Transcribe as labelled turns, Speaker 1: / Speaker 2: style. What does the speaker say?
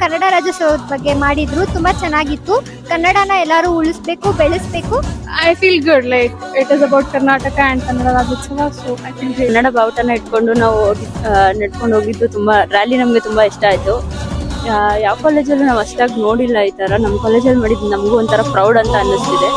Speaker 1: ಕನ್ನಡ ರಾಜ್ಯೋತ್ಸವದ ಬಗ್ಗೆ ಮಾಡಿದ್ರು. ತುಂಬಾ ಚೆನ್ನಾಗಿತ್ತು. ಕನ್ನಡನ ಎಲ್ಲರೂ ಉಳಿಸ್ಬೇಕು, ಬೆಳೆಸ್ಬೇಕು.
Speaker 2: I feel good, like it is about Karnataka and Kannada Rajyotsava, so I feel great.
Speaker 3: Kannada ಬಾವುಟನ ಇಟ್ಕೊಂಡು ನಾವು ನಡ್ಕೊಂಡು ಹೋಗಿದ್ದು ತುಂಬಾ ರ್ಯಾಲಿ ನಮ್ಗೆ ತುಂಬಾ ಇಷ್ಟ ಆಯ್ತು. ಯಾವ ಕಾಲೇಜಲ್ಲೂ ನಾವು ಅಷ್ಟಾಗಿ ನೋಡಿಲ್ಲ ಈ ತರ. ನಮ್ಮ ಕಾಲೇಜಲ್ಲಿ ಮಾಡಿದ್ದು ನಮಗೂ ಒಂಥರ ಪ್ರೌಡ್ ಅಂತ ಅನ್ನಿಸ್ತಿದೆ.